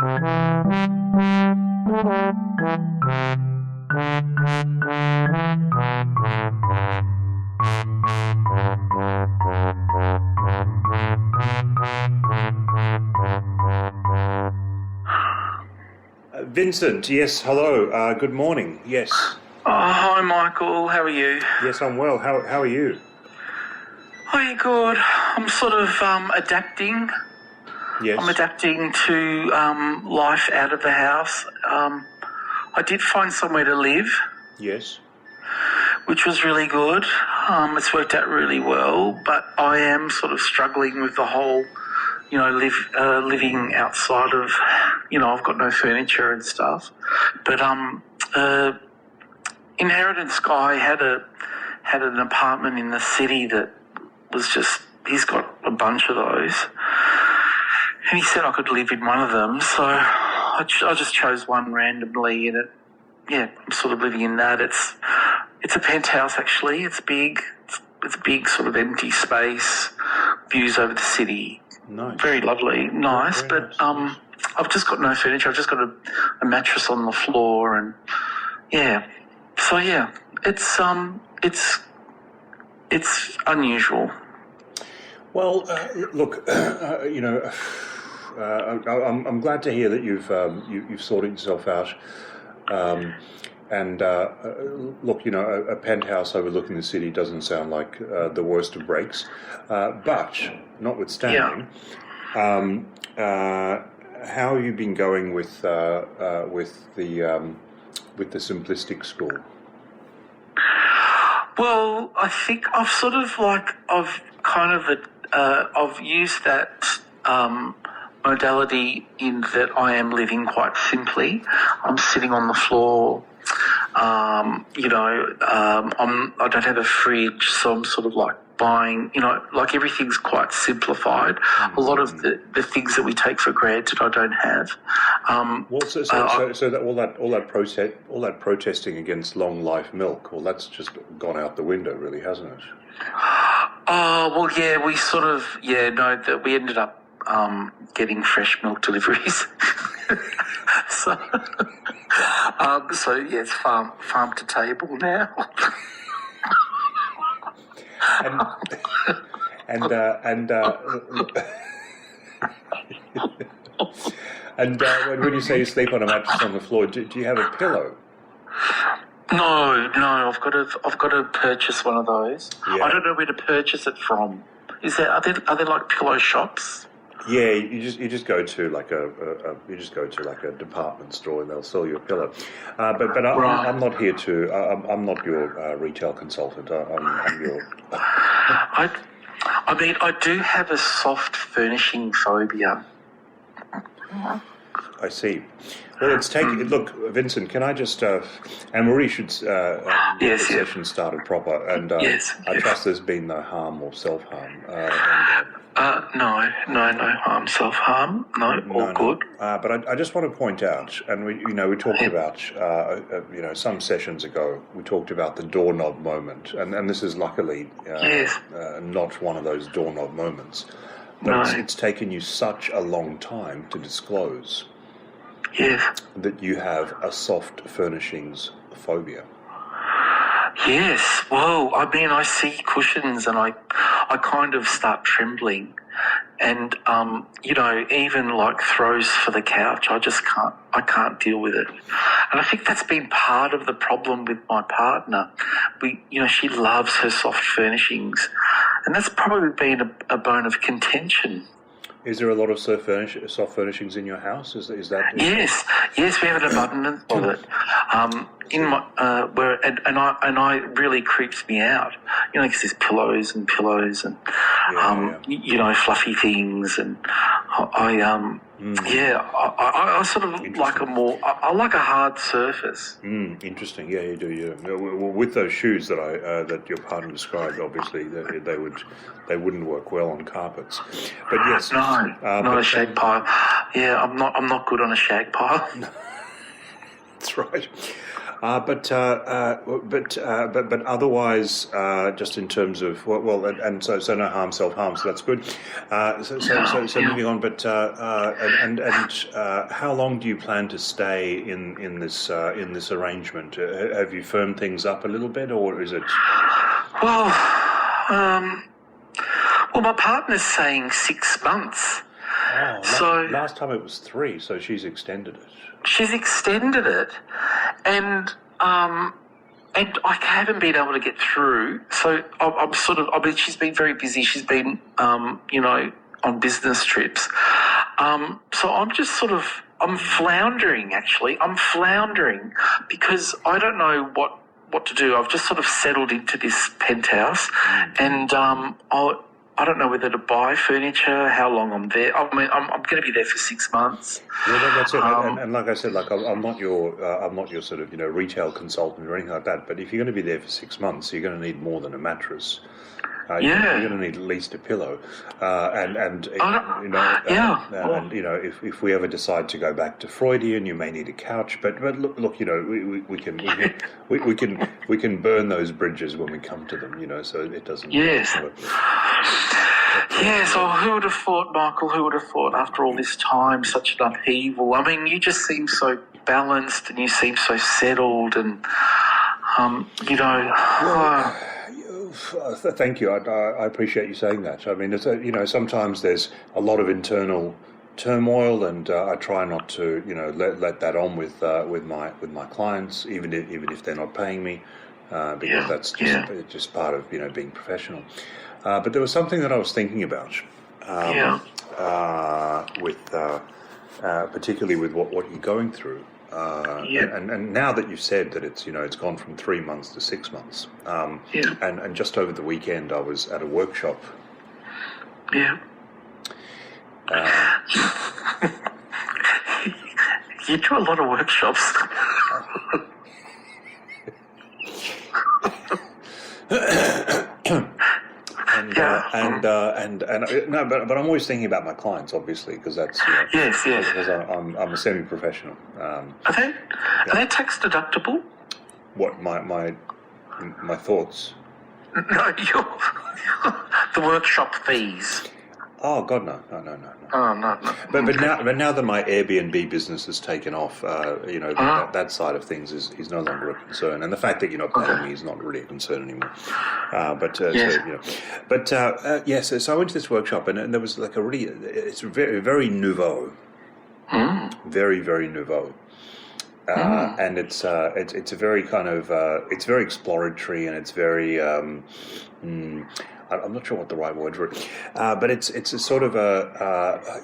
Vincent, yes, hello, good morning, yes. Oh, hi Michael, how are you? Yes, I'm well, how are you? Oh, yeah, good. I'm sort of adapting. Yes. I'm adapting to life out of the house. I did find somewhere to live. Yes. Which was really good. It's worked out really well, but I am sort of struggling with the whole, living outside of, I've got no furniture and stuff. But Inheritance Guy had an apartment in the city that was just, he's got a bunch of those. And he said I could live in one of them, so I just chose one randomly, and I'm sort of living in that. It's a penthouse, actually. It's big. It's a big sort of empty space, views over the city. Nice. Very lovely, nice. Very but nice. I've just got no furniture. I've just got a mattress on the floor, and so it's unusual. Well, look, I'm glad to hear that you've sorted yourself out. Look, a penthouse overlooking the city doesn't sound like the worst of breaks. But notwithstanding, how have you been going with the simplistic school? Well, I think I've used that modality in that I am living quite simply. I'm sitting on the floor. I don't have a fridge, so I'm sort of like buying, like everything's quite simplified. Mm-hmm. A lot of the things that we take for granted, I don't have. So all that protesting against long life milk, well, that's just gone out the window, really, hasn't it? We ended up getting fresh milk deliveries. It's farm to table now. When you say you sleep on a mattress on the floor, do you have a pillow? No, I've got to purchase one of those. Yeah. I don't know where to purchase it from. Are there like pillow shops? Yeah, you just go to like a department store and they'll sell you a pillow. But I'm not here to. I'm not your retail consultant. I'm your. I do have a soft furnishing phobia. I see. Well, it's taking. Look, Vincent, can I just? And Marie should. Get the session started proper, and I trust there's been no harm or self-harm. No harm, self-harm. No, good. But I just want to point out, and we talked about, some sessions ago, we talked about the doorknob moment, and this is luckily not one of those doorknob moments. But it's taken you such a long time to disclose that you have a soft furnishings phobia. Yes, well, I see cushions and I kind of start trembling, and even like throws for the couch, I can't deal with it, and I think that's been part of the problem with my partner. She loves her soft furnishings, and that's probably been a bone of contention. Is there a lot of soft furnishings in your house? Is that? Yes, we have an abundance of it. In my I really creeps me out. Because there's pillows and fluffy things, and I sort of like I like a hard surface. Interesting. Yeah, you do. Yeah. Well, with those shoes that your partner described, obviously they wouldn't work well on carpets. But yes, not a shag pile. Yeah, I'm not good on a shag pile. That's right. But otherwise, just in terms of so no harm, self-harm, so that's good. So moving on. But how long do you plan to stay in this arrangement? Have you firmed things up a little bit, or is it? Well, my partner's saying 6 months. Oh, last time it was 3, so she's extended it. She's extended it, and I haven't been able to get through. So she's been very busy. She's been, on business trips. So I'm just I'm floundering, actually. I'm floundering because I don't know what to do. I've just settled into this penthouse, and I don't know whether to buy furniture, how long I'm there. I mean, I'm going to be there for 6 months. Well, that's it. And like I said, I'm not your sort of retail consultant or anything like that. But if you're going to be there for 6 months, you're going to need more than a mattress. You're going to need at least a pillow, if we ever decide to go back to Freudian, you may need a couch. But look, we can burn those bridges when we come to them. So it doesn't. Yes. Yes. Oh, who would have thought, Michael? Who would have thought after all this time, such an upheaval? I mean, you just seem so balanced, and you seem so settled, and Thank you. I appreciate you saying that. I mean, sometimes there's a lot of internal turmoil, and I try not to, let that on with my clients, even if they're not paying me, because that's just part of being professional. But there was something that I was thinking about, particularly with what you're going through. And now that you've said that it's gone from 3 months to 6 months, and just over the weekend I was at a workshop. Yeah. You do a lot of workshops. But I'm always thinking about my clients, obviously, because that's yes. Because I'm a semi-professional. Are they tax deductible? What my thoughts? No, the workshop fees. Oh God, no. Oh no. But now that my Airbnb business has taken off, that side of things is no longer a concern, and the fact that you're not paying me is not really a concern anymore. So I went to this workshop, and there was like it's very very nouveau, very very nouveau. And it's a very kind of it's very exploratory, and it's very I'm not sure what the right word for it, but it's a sort of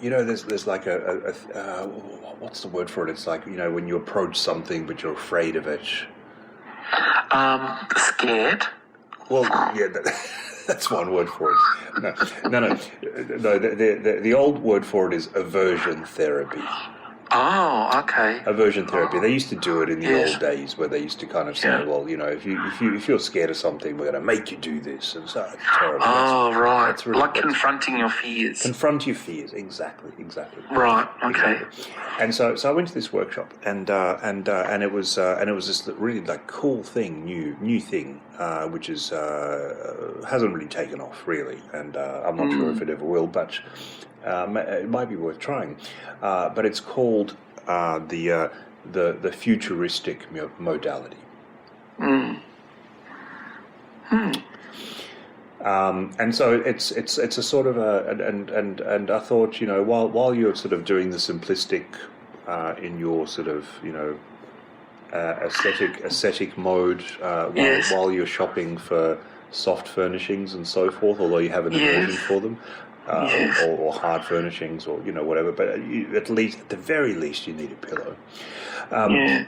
there's like what's the word for it? It's like when you approach something but you're afraid of it. Scared. Well, yeah, that's one word for it. No. The old word for it is aversion therapy. Oh, okay. Aversion therapy. They used to do it in the old days, where they used to kind of say, well, if you're scared of something, we're going to make you do this, and so it's terrible. Oh, right. That's really, confronting your fears. Confront your fears. Exactly. Right. Okay. Exactly. And so I went to this workshop, and it was this really like cool thing, new thing, which is hasn't really taken off really, and I'm not sure if it ever will, but. It might be worth trying, but it's called the futuristic modality. And so it's a sort of and I thought while you're sort of doing the simplistic in your sort of aesthetic mode while you're shopping for soft furnishings and so forth, although you have an aversion for them. Or hard furnishings, or whatever. But at the very least, you need a pillow. But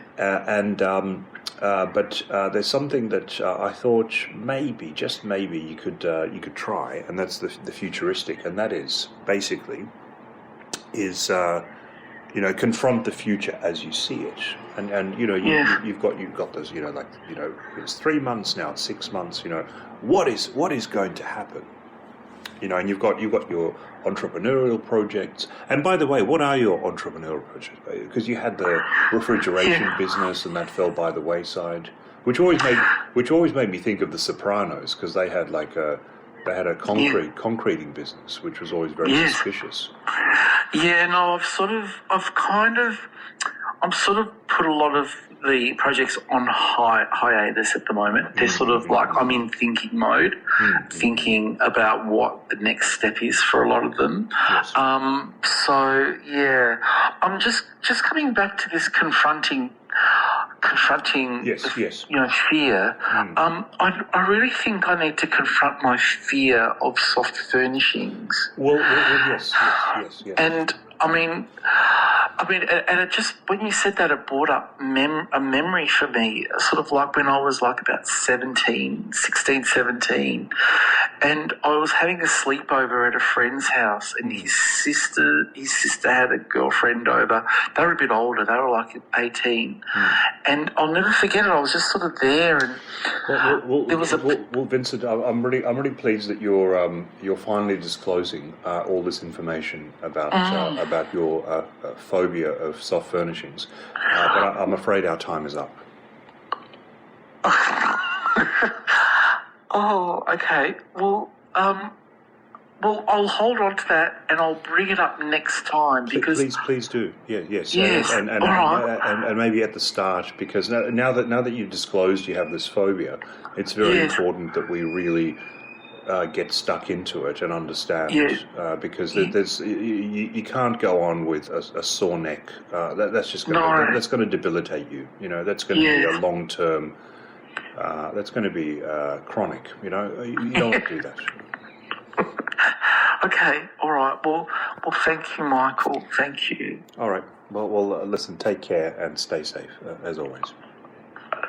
there's something that I thought maybe, just maybe, you could try, and that's the futuristic, and that is basically confront the future as you see it, and you've got those it's 3 months now, it's 6 months. What is going to happen? and you've got your entrepreneurial projects. And by the way, what are your entrepreneurial projects? Because you had the refrigeration business, and that fell by the wayside, which always made me think of The Sopranos, because they had a concreting business, which was always very suspicious. Yeah, no, I'm sort of put a lot of the projects on hiatus at the moment. They're sort of like I'm in thinking mode, thinking about what the next step is for a lot of them. Yes. So yeah, I'm just coming back to this confronting fear. I really think I need to confront my fear of soft furnishings. Well, yes. And and it just, when you said that, it brought up a memory for me, sort of like when I was like about 16, 17, and I was having a sleepover at a friend's house, and his sister had a girlfriend over. They were a bit older, they were like 18, and I'll never forget it. I was just sort of there, and there was Well, Vincent, I'm really pleased that you're finally disclosing all this information about your phobia of soft furnishings, but I'm afraid our time is up. Oh, okay. Well, I'll hold on to that, and I'll bring it up next time, because please do. Yes. And all right. and maybe at the start, because now that you've disclosed you have this phobia, it's very important that we really get stuck into it and understand, because there's you can't go on with a sore neck. That's just that's going to debilitate you. That's going to be a long term. That's going to be chronic. You don't want to do that. Okay, all right. Well, thank you, Michael. Thank you. All right. Well, listen. Take care and stay safe as always.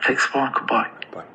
Thanks, Michael. Bye. Bye.